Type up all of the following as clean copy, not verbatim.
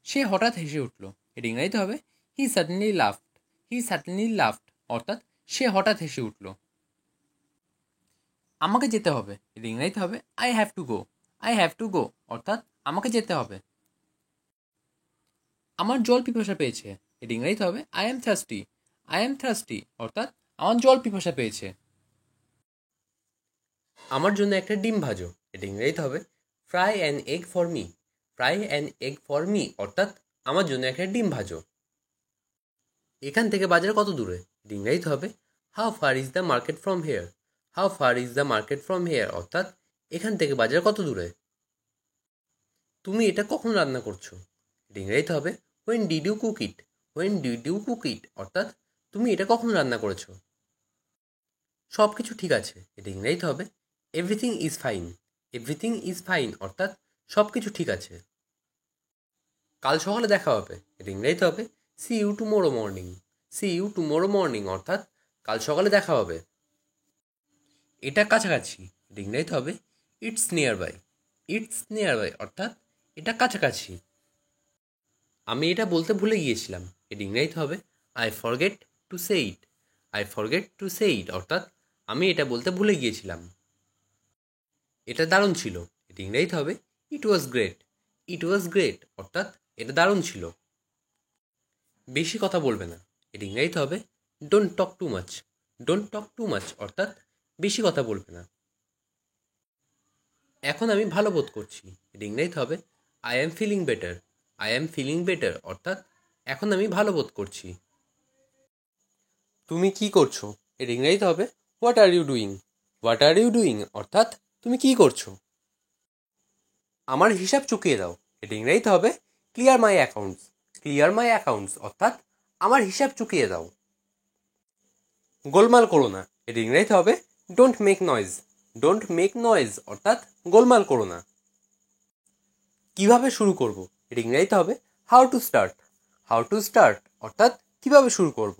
সে হঠাৎ হেসে উঠল। এটা ইংরেজিতে হবে হি সাডেনলি লাফড। হি সাডেনলি লাফড অর্থাৎ সে হঠাৎ হেসে উঠল। আমাকে যেতে হবে। এটা ইংরেজিতে হবে I have to go. I have to গো অর্থাৎ আমাকে যেতে হবে। আমার জল পিপাসা পেয়েছে। এটা ইংরেজিতে হবে I am thirsty. I am thirsty অর্থাৎ আমার জল পিপাসা পেয়েছে। আমার জন্য একটা ডিম ভাজো। এটা ইংরেজিতে হবে fry an egg for me. Fry an egg for me অর্থাৎ আমার জন্য একটা ডিম ভাজো। এখান থেকে বাজার কত দূরে? এটা ইংরেজিতে হবে how far is the market from here. How far is the market from here অর্থাৎ এখান থেকে বাজার কত দূরে। তুমি এটা কখন রান্না করছো? এটা ইংরেজিতে হবে when did you cook it. When did you cook it অর্থাৎ তুমি এটা কখন রান্না করেছো। সব কিছু ঠিক আছে। এটা ইংরেজিতে হবে everything is fine. Everything is fine অর্থাৎ সব কিছু ঠিক আছে। কাল সকালে দেখা হবে। এটা ইংরেজিতে হবে see you tomorrow morning. See you tomorrow morning অর্থাৎ কাল সকালে দেখা হবে। এটা কাছাকাছি। এটা ইংরেজিতে হবে it's nearby. It's nearby অর্থাৎ এটা কাছাকাছি। আমি এটা বলতে ভুলে গিয়েছিলাম। এটা ইংরেজিতে হবে I forget to say it. I forget to say it অর্থাৎ আমি এটা বলতে ভুলে গিয়েছিলাম। এটা দারুণ ছিল। এটা ইংরেজিতে হবে ইট was great. It was great অর্থাৎ এটা দারুণ ছিল। বেশি কথা বলবে না। এটা ইংরেজিতে হবে don't talk too much. Don't talk too much অর্থাৎ বেশি কথা বলবে না। এখন আমি ভালো বোধ করছি। এটা ইংরেজিতে হবে I am feeling better. I am feeling better অর্থাৎ এখন আমি ভালো বোধ করছি। তুমি কি করছো? এটা ইংরেজিতে হবে what are you doing. What are you doing অর্থাৎ তুমি কি করছো। আমার হিসাব চুকিয়ে দাও। এটা ইংরেজিতে হবে ক্লিয়ার মাই অ্যাকাউন্টস। ক্লিয়ার মাই অ্যাকাউন্টস অর্থাৎ আমার হিসাব চুকিয়ে দাও। গোলমাল করো না। এটা ইংরেজিতে হবে don't make noise. Don't make noise অর্থাৎ গোলমাল করো না। কিভাবে শুরু করব? এটা ইংরেজিতে হবে how to start. How to start অর্থাৎ কিভাবে শুরু করব।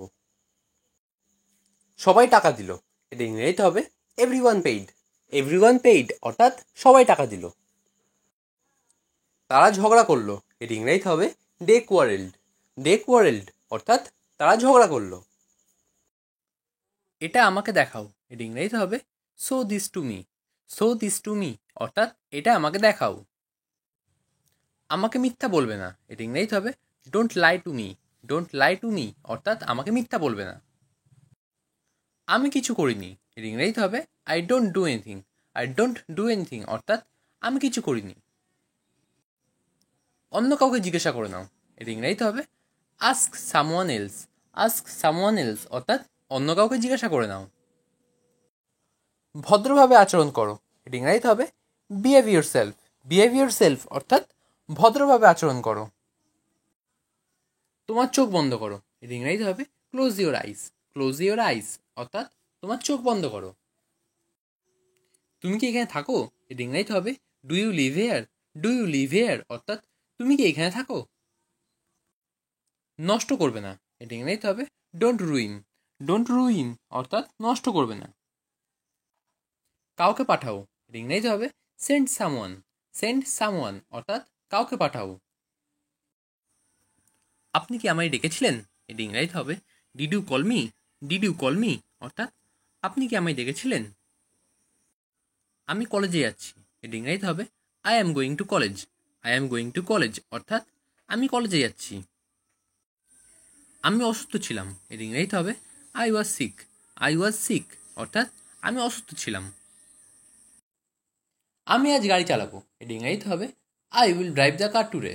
সবাই টাকা দিল। এটা ইংরেজিতে হবে এভরিওয়ান পেইড। এভরিওয়ান পেইড অর্থাৎ সবাই টাকা দিল। তারা ঝগড়া করলো। এটা ইংরেজিতে হবে দে কোয়ারেলড। দে কোয়ারেলড অর্থাৎ তারা ঝগড়া করলো। এটা আমাকে দেখাও। এটা ইংরেজিতে হবে show this to me. Show this to me অর্থাৎ এটা আমাকে দেখাও। আমাকে মিথ্যা বলবে না। এটা ইংরেজিতে হবে don't lie to me. Don't lie to me অর্থাৎ আমাকে মিথ্যা বলবে না। আমি কিছু করিনি। এর ইংরেজিতে হবে I don't do anything. I don't do anything অর্থাৎ আমি কিছু করিনি। অন্য কাউকে জিজ্ঞাসা করে নাও। এর ইংরেজিতে হবে ask someone else. Ask someone else অর্থাৎ অন্য কাউকে জিজ্ঞাসা করে নাও। ভদ্রভাবে আচরণ করো। এর ইংরেজিতে হবে behave your self. Behave your self অর্থাৎ ভদ্রভাবে আচরণ করো। তোমার চোখ বন্ধ করো। এর ইংরেজিতে হবে close your ice. Close your আইস অর্থাৎ তোমার চোখ বন্ধ করো। তুমি কি এখানে থাকো? এর ইংরেজিতে হবে do you live here. Do you live here অর্থাৎ তুমি কি এখানে থাকো। নষ্ট করবে না। এটা ইংরেজিতে হবে ডোন্ট রুইন। ডোন্ট রুইন অর্থাৎ নষ্ট করবে না। কাউকে পাঠাও। এটা ইংরেজিতে হবে সেন্ড সামওয়ান। সেন্ড সামওয়ান অর্থাৎ কাউকে পাঠাও। আপনি কি আমায় ডেকেছিলেন? এটা ইংরেজিতে হবে did you call me. Did you call me অর্থাৎ আপনি কি আমায় ডেকেছিলেন। আমি কলেজে যাচ্ছি। এটা ইংরেজিতে হবে I am going to college. I am going to college অর্থাৎ আমি কলেজে যাচ্ছি। আমি অসুস্থ ছিলাম। এর ইংরেজিতে হবে I was sick. I was sick অর্থাৎ আমি অসুস্থ ছিলাম। আমি আজ গাড়ি চালাবো। এর ইংরেজিতে হবে I will drive the car today.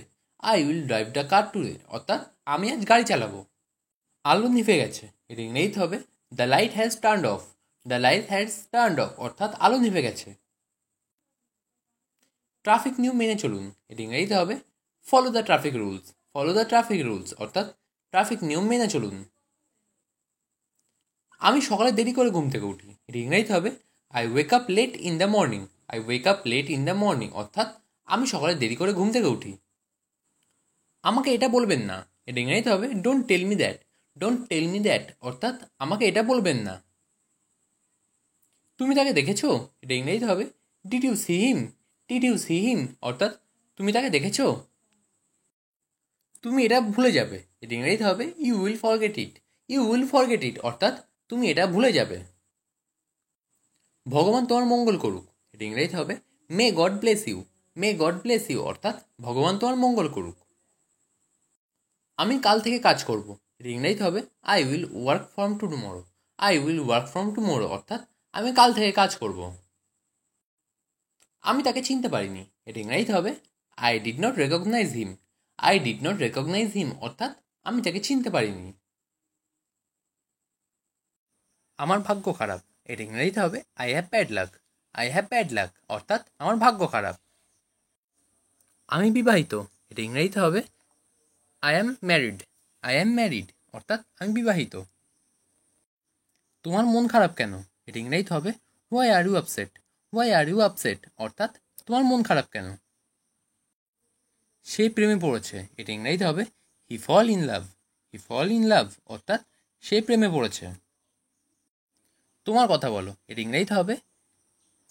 I will drive the car today অর্থাৎ আমি আজ গাড়ি চালাবো। আলো নিভে গেছে। এর ইংরেজিতে হবে the light has turned of. The light has turned of অর্থাৎ আলো নিভে গেছে। ট্রাফিক নিয়ম মেনে চলুন। এটি ইংরেজিতে হবে follow the traffic rules. Follow the traffic rules অর্থাৎ ট্রাফিক নিয়ম মেনে চলুন। আমি সকালে দেরি করে ঘুম থেকে উঠি। এটি ইংরেজিতে হবে I wake up late in the morning. I wake up late in the morning অর্থাৎ আমি সকালে দেরি করে ঘুম থেকে উঠি। আমাকে এটা বলবেন না। এটা ইংরেজিতে হবে don't tell me that. Don't tell me that অর্থাৎ আমাকে এটা বলবেন না। তুমি তাকে দেখেছো? এটা ইংরেজিতে হবে did you see him. Did you see him অর্থাৎ তুমি তাকে দেখেছো। তুমি এটা ভুলে যাবে, এটা ইংরেজিতে হবে you will forget it. You will forget it অর্থাৎ তুমি এটা ভুলে যাবে। ভগবান তোমার মঙ্গল করুক, এটা ইংরেজিতে হবে may God bless you. May God bless you অর্থাৎ ভগবান তোমার মঙ্গল করুক। আমি কাল থেকে কাজ করব, এটা ইংরেজিতে হবে I will work from tomorrow. I will work from tomorrow অর্থাৎ আমি কাল থেকে কাজ করব। আমি তাকে চিনতে পারিনি, এটা ইংরেজিতে হবে I did not recognise him. I did not recognise him অর্থাৎ আমি তাকে চিনতে পারিনি। আমার ভাগ্য খারাপ, এটা ইংরেজিতে হবে I have bad luck. I have bad luck অর্থাৎ আমার ভাগ্য খারাপ। আমি বিবাহিত, এটা ইংরেজিতে হবে I am married. I am married অর্থাৎ আমি বিবাহিত। তোমার মন খারাপ কেন, এটা ইংরেজিতে হবে why are you upset. Why are you upset অর্থাৎ তোমার মন খারাপ কেন। সে প্রেমে পড়েছে, এটা ইংরেজিতে হবে হি fall in love. He fall in love অর্থাৎ সে প্রেমে পড়েছে। তোমার কথা বলো, এটা ইংরেজিতে হবে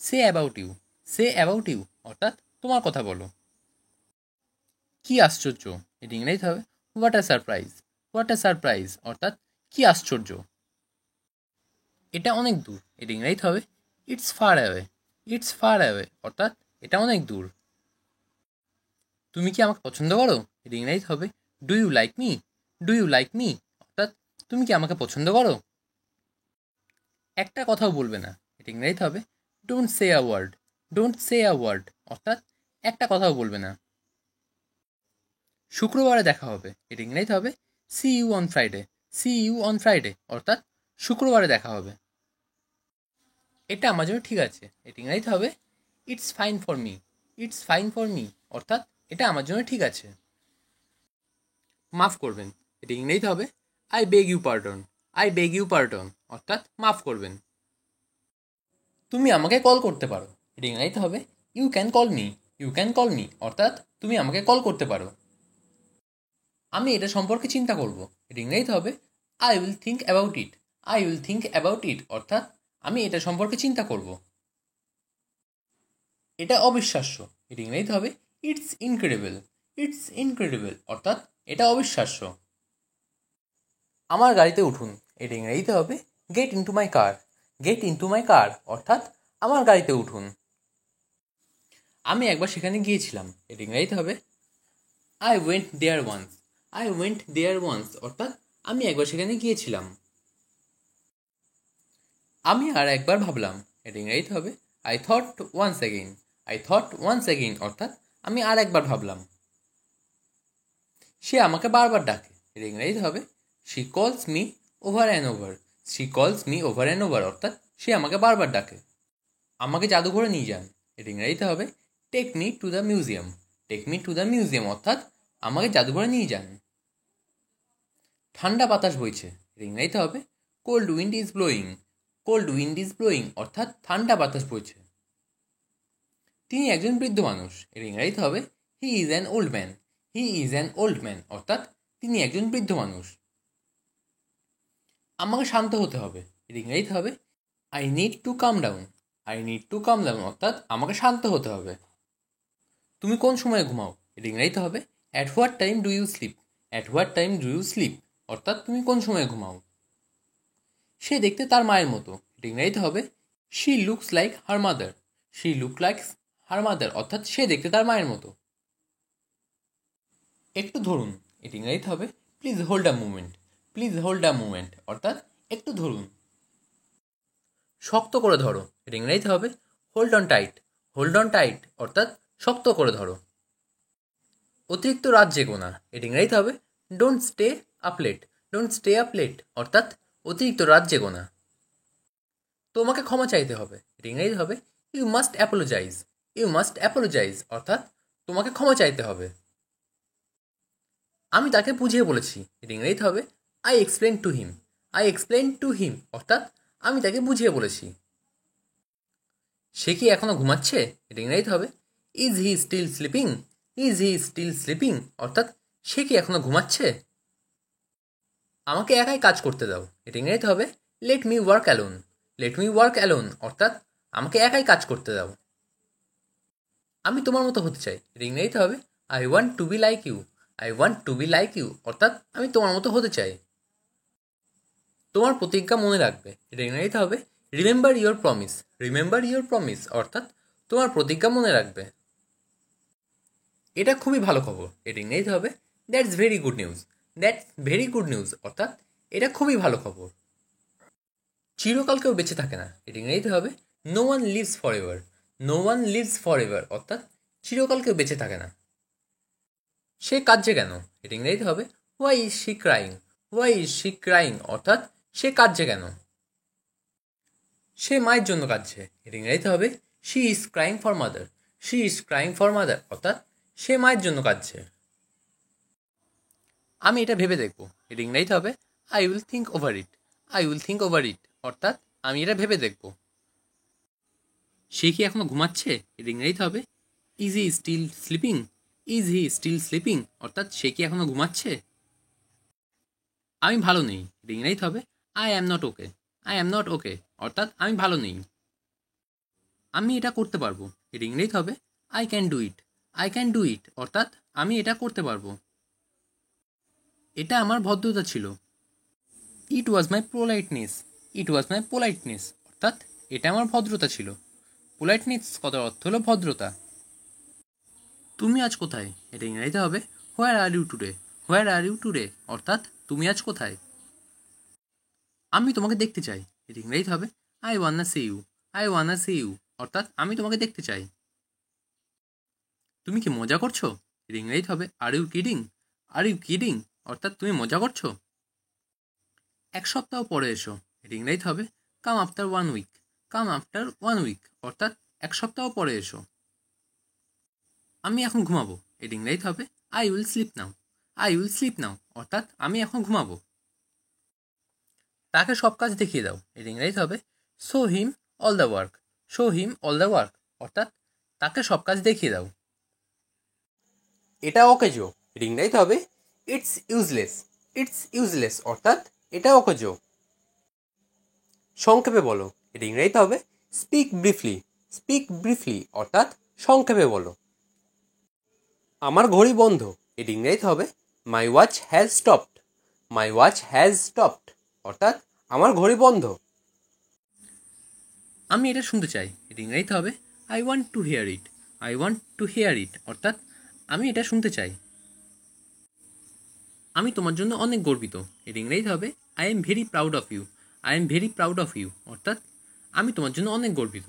say about you. Say about you অর্থাৎ তোমার কথা বলো। কি আশ্চর্য, এটা ইংরেজিতে হবে what a surprise. What a surprise অর্থাৎ কি আশ্চর্য। এটা অনেক দূর, এটা ইংরেজিতে হবে it's far away. It's far away অর্থাৎ এটা অনেক দূর। তুমি কি আমাকে পছন্দ করো, এটা ইংরেজিতে হবে do you like me. Do you like me অর্থাৎ তুমি কি আমাকে পছন্দ করো। একটা কথাও বলবে না, এটা ইংরেজিতে হবে don't say a word. Don't say a word অর্থাৎ একটা কথাও বলবে না। শুক্রবারে দেখা হবে, এটা ইংরেজিতে হবে see you on Friday. See you on Friday অর্থাৎ শুক্রবারে দেখা হবে। এটা আমার জন্য ঠিক আছে, এটা ইংরেজিতে হবে it's fine for me. It's fine for me অর্থাৎ এটা আমার জন্য ঠিক আছে। মাফ করবেন, এটা ইংরেজিতে হবে I beg you pardon. I beg you pardon অর্থাৎ মাফ করবেন। তুমি আমাকে কল করতে পারো, এটা ইংরেজিতে হবে you can call me. You can call me অর্থাৎ তুমি আমাকে কল করতে পারো। আমি এটা সম্পর্কে চিন্তা করব, এটা ইংরেজিতে হবে I will think about it. I will think about it অর্থাৎ আমি এটা সম্পর্কে চিন্তা করব। এটা অবিশ্বাস্য, এটা ইংরেজিতে হবে ইটস ইনক্রেডিবল। ইটস ইনক্রেডিবল অর্থাৎ এটা অবিশ্বাস্য। আমার গাড়িতে উঠুন, এটা ইংরেজিতে হবে get into my car. Get into my car অর্থাৎ আমার গাড়িতে উঠুন। আমি একবার সেখানে গিয়েছিলাম, এটা ইংরেজিতে হবে I went there once. I went there once অর্থাৎ আমি একবার সেখানে গিয়েছিলাম। আমি আর একবার ভাবলাম, এটা ইংরেজিতে হবে I thought once again. I thought once again অর্থাৎ আমি আর একবার ভাবলাম। সে আমাকে বারবার ডাকে, এটা ইংরেজিতে হবে শি কলস me over and over. She কলস মি ওভার অ্যান্ড ওভার অর্থাৎ সে আমাকে বারবার ডাকে। আমাকে জাদুঘরে নিয়ে যান, এটা ইংরেজিতে হবে take me to the museum. Take me to the museum অর্থাৎ আমাকে জাদুঘরে নিয়ে যান। ঠান্ডা বাতাস বইছে, এটা ইংরেজিতে হবে cold wind is blowing. Cold wind is blowing অর্থাৎ ঠান্ডা বাতাস বইছে। তিনি একজন বৃদ্ধ মানুষ, এর ইংরেজিতে হবে he is an old man. He is an old man অর্থাৎ তিনি একজন বৃদ্ধ মানুষ। আমাকে শান্ত হতে হবে, এর ইংরেজিতে হবে I need to calm down. I need to calm down অর্থাৎ আমাকে শান্ত হতে হবে। তুমি কোন সময়ে ঘুমাও, এর ইংরেজিতে হবে at what time do you sleep. At what time do you sleep অর্থাৎ তুমি কোন সময়ে ঘুমাও। সে দেখতে তার মায়ের মতো, এর ইংরেজিতে হবে she looks like her mother. She look like her mother অর্থাৎ সে দেখতে তার মায়ের মতো। একটু ধরুন, এটি ইংরেজিতে হবে please hold a movement. Please hold a movement অর্থাৎ একটু ধরুন। শক্ত করে ধরো, এটি ইংরেজিতে হবে hold on tight. Hold on tight অর্থাৎ শক্ত করে ধরো। অতিরিক্ত রাত জেগো না, এটি ইংরেজিতে হবে don't stay up late. Don't stay up late অর্থাৎ অতিরিক্ত রাত জেগো না। তোমাকে ক্ষমা চাইতে হবে, এটি ইংরেজিতে হবে you must apologise. You must apologise অর্থাৎ তোমাকে ক্ষমা চাইতে হবে। আমি তাকে বুঝিয়ে বলেছি, এটি ইংরেজিতে হবে I explain to him. I explain to him অর্থাৎ আমি তাকে বুঝিয়ে বলেছি। সে কি এখনো ঘুমাচ্ছে, এটি ইংরেজিতে হবে is he still sleeping. Is he still sleeping অর্থাৎ সে কি এখনো ঘুমাচ্ছে। আমাকে একাই কাজ করতে দাও, এটি ইংরেজিতে হবে let me work alone. Let me work alone অর্থাৎ আমাকে একাই কাজ করতে দাও। আমি তোমার মতো হতে চাই, এটি ইংরেজিতে হবে I want to be like you. I want to be like you অর্থাৎ আমি তোমার মতো হতে চাই। তোমার প্রতিজ্ঞা মনে রাখবে, এটা ইংরেজিতে হবে remember your promise. Remember your promise অর্থাৎ তোমার প্রতিজ্ঞা মনে রাখবে। এটা খুবই ভালো খবর, এটা ইংরেজিতে হবে that's very good news. That's very good news অর্থাৎ এটা খুবই ভালো খবর। চিরকাল কেউ বেঁচে থাকে না, এটা ইংরেজিতে হবে no one lives forever. No one lives forever অর্থাৎ চিরকাল কেউ বেঁচে থাকে না। সে কাঁদছে কেন, এটা ইংরেজিতে হবে why is she crying. Why is she crying অর্থাৎ সে কাঁদছে কেন। সে মায়ের জন্য কাঁদছে, এটা ইংরেজিতে হবে she is crying for mother. She is crying for mother অর্থাৎ সে মায়ের জন্য কাঁদছে। আমি এটা ভেবে দেখব, এটা ইংরেজিতে হবে I will think over it. I will think over it অর্থাৎ আমি এটা ভেবে দেখব। সে কি এখনো ঘুমাচ্ছে, এটা ইংরেজিতে হবে is he still sleeping. Is he still sleeping অর্থাৎ সে কি এখনো ঘুমাচ্ছে। আমি ভালো নেই, এটা ইংরেজিতে হবে I am not okay. I am not okay অর্থাৎ আমি ভালো নেই। আমি এটা করতে পারবো, এটা ইংরেজিতে হবে I can do it. I can do it অর্থাৎ আমি এটা করতে পারবো। এটা আমার ভদ্রতা ছিল। ইট ওয়াজ মাই পোলাইটনেস। ইট ওয়াজ মাই পোলাইটনেস অর্থাৎ এটা আমার ভদ্রতা ছিল। পোলাইটনেস কথার অর্থ হলো ভদ্রতা। তুমি আজ কোথায়, এটা ইংরেজিতে হবে where are you today. Where are you today অর্থাৎ তুমি আজ কোথায়। আমি তোমাকে দেখতে চাই, এটা ইংরেজিতে হবে I wanna see you. I wanna see you অর্থাৎ আমি তোমাকে দেখতে চাই। তুমি কি মজা করছো, এটা ইংরেজিতে হবে are you kidding. Are you kidding অর্থাৎ তুমি মজা করছো। এক সপ্তাহ পরে এসো, এটা ইংরেজিতে হবে come after one week. Come after one week অর্থাৎ এক সপ্তাহ পরে এসো। আমি এখন ঘুমাবো, এটা ইংরেজিতে হবে I will sleep now. I will sleep now অর্থাৎ আমি এখন ঘুমাবো। তাকে সব কাজ দেখিয়ে দাও, এটা ইংরেজিতে হবে show him all the work. Show him all the work অর্থাৎ তাকে সব কাজ দেখিয়ে দাও। এটা অকেজো, এটা ইংরেজিতে হবে ইটস ইউজলেস। ইটস ইউজলেস অর্থাৎ এটা অকেজো। সংক্ষেপে বলো, এটা ইংরেজিতে হবে স্পিক ব্রিফলি। স্পিক ব্রিফলি অর্থাৎ সংক্ষেপে বলো। আমার ঘড়ি বন্ধ, এটা ইংরেজিতে হবে my watch has stopped. My watch has stopped অর্থাৎ আমার ঘড়ি বন্ধ। আমি এটা শুনতে চাই, এটা ইংরেজিতে হবে I want to hear it. I want to hear it অর্থাৎ আমি এটা শুনতে চাই। আমি তোমার জন্য অনেক গর্বিত, এটা ইংরেজিতে হবে I am very proud of you. I am very proud of you অর্থাৎ আমি তোমার জন্য অনেক গর্বিত।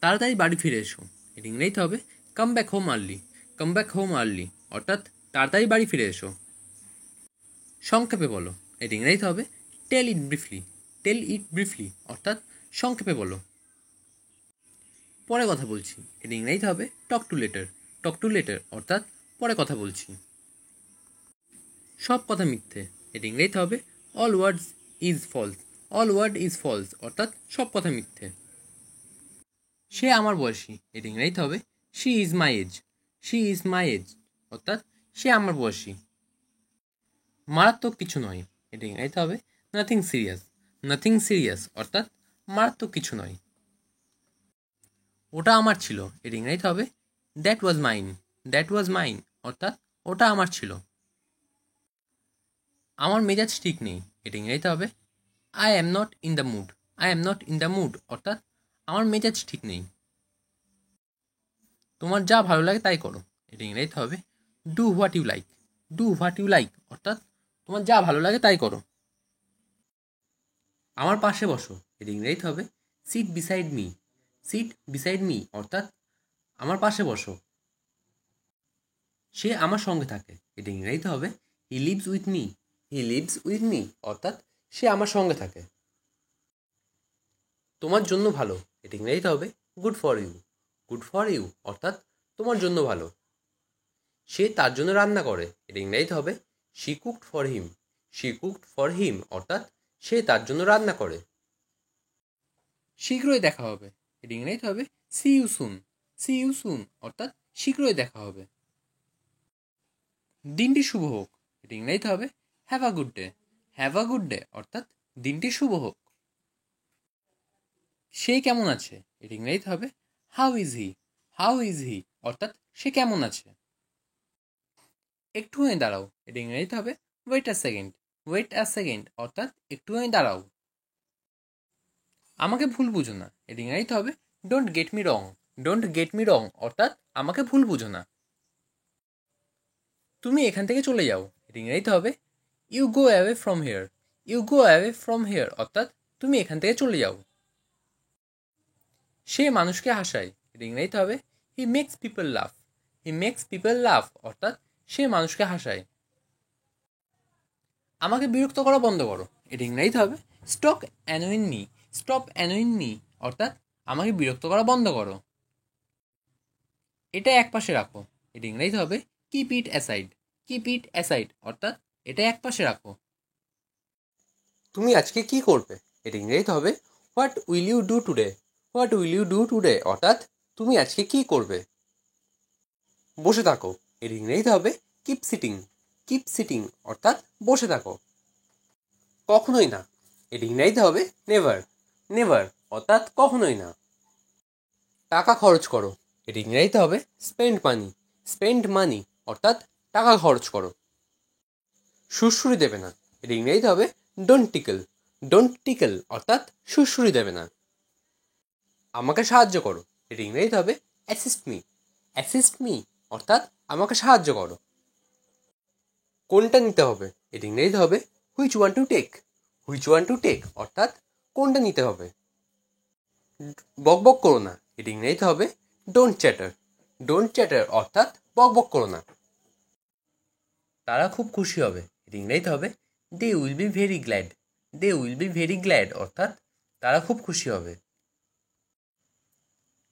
তাড়াতাড়ি বাড়ি ফিরে এসো, এটা ইংরেজিতে হবে come back home early. Come back home early অর্থাৎ তাড়াতাড়ি বাড়ি ফিরে এসো। সংক্ষেপে বলো, এটা ইংরেজিতে হবে টেল ইট ব্রিফলি। টেল ইট ব্রিফলি অর্থাৎ সংক্ষেপে বলো। পরে কথা বলছি, এটা ইংরেজিতে হবে talk to letter. Talk to letter অর্থাৎ পরে কথা বলছি। সব কথা মিথ্যে, এটা ইংরেজিতে হবে all words is false. All word is false অর্থাৎ সব কথা মিথ্যে। সে আমার বয়সী, এটা ইংরেজিতে হবে she is my age. She is my age অর্থাৎ সে আমার বয়সী। মারাত্মক কিছু নয়, এটা ইংরেজিতে হবে নাথিং সিরিয়াস। নাথিং সিরিয়াস অর্থাৎ মারাত্মক কিছু নয়। ওটা আমার ছিল, এটা ইংরেজিতে হবে that was mine. That was mine অর্থাৎ ওটা আমার ছিল। আমার মেজাজ ঠিক নেই, এটা ইংরেজিতে হবে I am not in the mood. I am not in the mood অর্থাৎ আমার মেজাজ ঠিক নেই। তোমার যা ভালো লাগে তাই করো, এটা ইংরেজিতে হবে do what you like. Do what you like অর্থাৎ তোমার যা ভালো লাগে তাই করো। আমার পাশে বসো, এটা ইংরেজিতে হবে seat beside me. Seat beside me অর্থাৎ আমার পাশে বসো। সে আমার সঙ্গে থাকে, এটা ইংরেজিতে হবে he lives with me. He lives with me অর্থাৎ সে আমার সঙ্গে থাকে। তোমার জন্য ভালো, এটা ইংরেজিতে হবে good for you. Good for you অর্থাৎ তোমার জন্য ভালো। সে তার জন্য রান্না করে, এটা ইংরেজিতে হবে she cooked for him. She cooked for him অর্থাৎ সে তার জন্য রান্না করে। শীঘ্রই দেখা হবে, এটা ইংরেজিতে হবে see you soon. See you soon অর্থাৎ শীঘ্রই দেখা হবে। দিনটি শুভ হোক, এটা ইংরেজিতে হবে have a good day. Have a good day অর্থাৎ দিনটি শুভ হোক। সে কেমন আছে, এটা ইংরেজিতে হবে how is he. How is he অর্থাৎ সে কেমন আছে। একটুখানি দাঁড়াও, এটা ইংরেজিতে হবে wait a second. Wait a second অর্থাৎ একটুখানি দাঁড়াও। আমাকে ভুল বুঝো না, এটা ইংরেজিতে হবে don't get me wrong. Don't get me রং অর্থাৎ আমাকে ভুল বুঝো না। তুমি এখান থেকে চলে যাও, এটা ইংরেজিতে হবে you go away from here. You go away from here অর্থাৎ তুমি এখান থেকে চলে যাও। সে মানুষকে হাসায়, এটা ইংরেজিতে হবে হি মেক্স পিপল লাফ। হি মেক্স পিপল লাফ অর্থাৎ সে মানুষকে হাসায়। আমাকে বিরক্ত করা বন্ধ করো, এটা ইংরেজিতে হবে stop annoying me. Stop annoying me অর্থাৎ আমাকে বিরক্ত করা বন্ধ করো। এটা এক পাশে রাখো, এটা ইংরেজিতে হবে keep it aside. Keep it aside অর্থাৎ এটা এক পাশে রাখো। তুমি আজকে কি করবে, এটা ইংরেজিতে হবে what will you do today. What will you do today অর্থাৎ তুমি আজকে কি করবে। বসে থাকো, এর ইংরেজিতে হবে কিপ সিটিং। কিপ সিটিং অর্থাৎ বসে থাকো। কখনোই না, এর ইংরেজিতে হবে নেভার। নেভার অর্থাৎ কখনোই না। টাকা খরচ করো, এর ইংরেজিতে হবে স্পেন্ড মানি। স্পেন্ড মানি অর্থাৎ টাকা খরচ করো। সুড়সুড়ি দেবে না, এর ইংরেজিতে হবে ডোন্ট টিকল। ডোন্ট টিকল অর্থাৎ সুড়সুড়ি দেবে না। আমাকে সাহায্য করো, এর ইংরেজিতে হবে অ্যাসিস্ট মি। অ্যাসিস্ট মি অর্থাৎ আমাকে সাহায্য করো। কোনটা নিতে হবে, এর ইংরেজিতে হবে which one to take. Which one to take অর্থাৎ কোনটা নিতে হবে। বকবক করো না, এর ইংরেজিতে হবে ডোন্ট চ্যাটার। ডোন্ট চ্যাটার অর্থাৎ বকবক করো না। তারা খুব খুশি হবে, এর ইংরেজিতে হবে they will be very glad. They will be very glad অর্থাৎ তারা খুব খুশি হবে।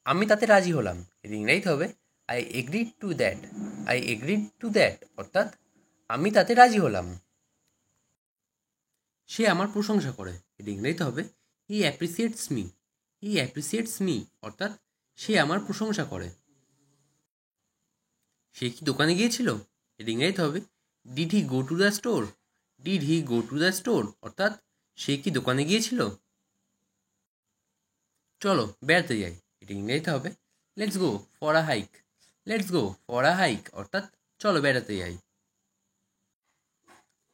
আমি তাতে রাজি হলাম, এর ইংরেজিতে হবে I agreed to that. I agreed to that অর্থাৎ আমি তাতে রাজি হলাম। সে আমার প্রশংসা করে, এর ইংরেজিতে হবে হি অ্যাপ্রিসিয়েটস মি। হি অ্যাপ্রিসিয়েটস মি অর্থাৎ সে আমার প্রশংসা করে। সে কি দোকানে গিয়েছিল, এর ইংরেজিতে হবে did he go to the store. Did he go to the store অর্থাৎ সে কি দোকানে গিয়েছিল। চলো বেড়াতে যাই, এটা ইংরেজিতে হবে let's go for a hike. Let's go for a hike অর্থাৎ চলো বেড়াতে যাই।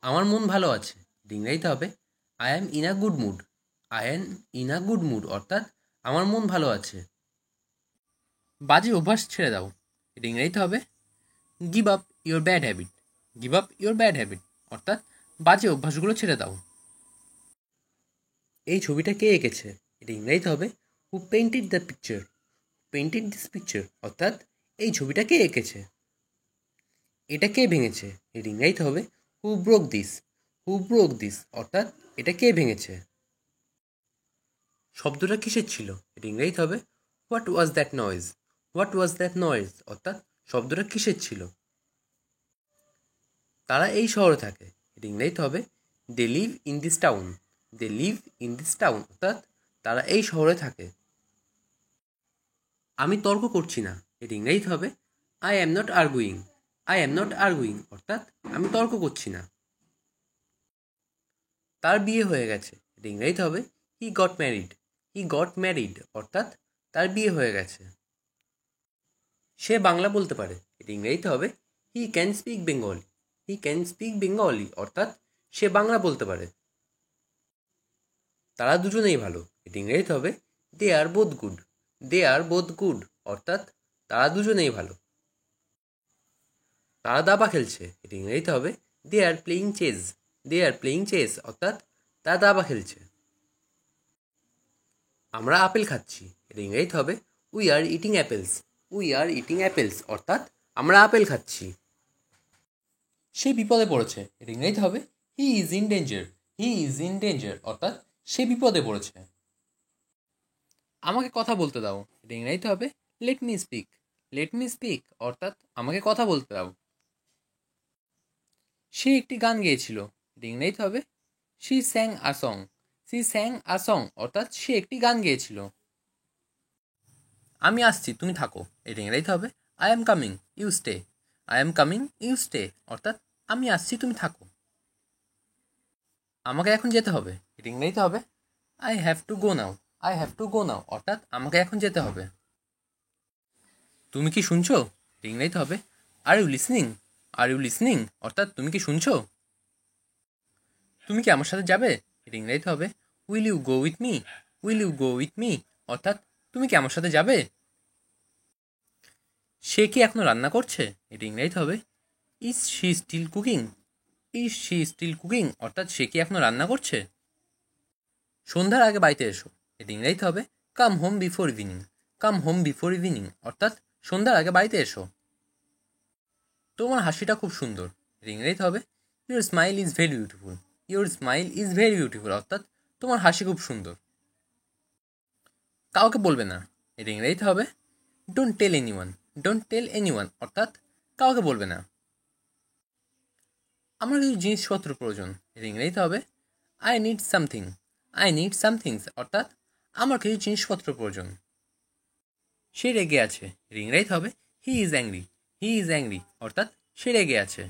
আমার মন ভালো আছে, এটা ইংরেজিতে হবে I am in a good mood. I am in a good mood অর্থাৎ আমার মন ভালো আছে। বাজে অভ্যাস ছেড়ে দাও, এটা ইংরেজিতে হবে give up your bad habit. Give up your bad habit অর্থাৎ বাজে অভ্যাসগুলো ছেড়ে দাও। এই ছবিটা কে এঁকেছে, এটা ইংরেজিতে হবে who painted the picture. Painted this picture অর্থাৎ এই ছবিটা কে এঁকেছে। এটা কে ভেঙেছে, এর ইংরেজিতে হবে who broke this. Who broke this অর্থাৎ এটা কে ভেঙেছে। শব্দটা কিসের ছিল, এর ইংরেজিতে হবে what was that noise. What was that noise অর্থাৎ শব্দটা কিসের ছিল। তারা এই শহরে থাকে, এর ইংরেজিতে হবে they live in this town. They live in this town অর্থাৎ তারা এই শহরে থাকে। আমি তর্ক করছি না, এর ইংরেজিতে হবে I am not arguing. I am not arguing অর্থাৎ আমি তর্ক করছি না। তার বিয়ে হয়ে গেছে, এর ইংরেজিতে হবে he got married. He got married অর্থাৎ তার বিয়ে হয়ে গেছে। সে বাংলা বলতে পারে, এর ইংরেজিতে হবে he can speak Bengali. He can speak Bengali অর্থাৎ সে বাংলা বলতে পারে। তারা দুজনেই ভালো, এর ইংরেজিতে হবে they R both good. They R both good অর্থাৎ তারা দুজনেই ভালো। তারা দাবা খেলছে, এর ইংরেজিতে হবে they are playing chess. They are playing chess অর্থাৎ তারা দাবা খেলছে। আমরা আপেল খাচ্ছি, এর ইংরেজিতে হবে we are eating apples. We are eating apples অর্থাৎ আমরা আপেল খাচ্ছি। সে বিপদে পড়েছে, এর ইংরেজিতে হবে he is in danger. He is in danger অর্থাৎ সে বিপদে পড়েছে। আমাকে কথা বলতে দাও, এর ইংরেজিতে হবে let me speak. Let me speak অর্থাৎ আমাকে কথা বলতে দাও। সে একটি গান গেয়েছিল, এর ইংরেজিতে হবে she স্যাং a song. She স্যাং a song অর্থাৎ সে একটি গান গেয়েছিল। আমি আসছি তুমি থাকো, এর ইংরেজিতে হবে I am coming you stay. I am coming you stay অর্থাৎ আমি আসছি তুমি থাকো। আমাকে এখন যেতে হবে, এর ইংরেজিতে হবে I have to go now. I have to go now অর্থাৎ আমাকে এখন যেতে হবে। তুমি কি শুনছো, এর ইংরেজিতে হবে are you listening. Are you listening অর্থাৎ তুমি কি শুনছো? তুমি কি আমার সাথে যাবে? এটা ইংরেজিতে হবে will you go with me. Will you go with me অর্থাৎ তুমি কি আমার সাথে যাবে? সে কি এখনো রান্না করছে? এটা ইংরেজিতে হবে is she still cooking. Is she still cooking অর্থাৎ সে কি এখনো রান্না করছে? সন্ধ্যার আগে বাড়িতে এসো। এটা ইংরেজিতে হবে come home before evening. Come home before evening অর্থাৎ সন্ধ্যার আগে বাড়িতে এসো। তোমার হাসিটা খুব সুন্দর। এটা ইংরেজিতে হবে your smile is very beautiful. Your smile is very beautiful অর্থাৎ তোমার হাসি খুব সুন্দর। কাউকে বলবে না। এটা ইংরেজিতে হবে don't tell anyone. Don't tell anyone অর্থাৎ কাউকে বলবে না। আমার কিছু জিনিসপত্র প্রয়োজন। এটা ইংরেজিতে হবে I need something. I need somethings অর্থাৎ আমার কিছু জিনিসপত্র প্রয়োজন। সে রেগে আছে। এটা ইংরেজিতে হবে he is angry. He is angry অর্থাৎ সে রেগে আছে।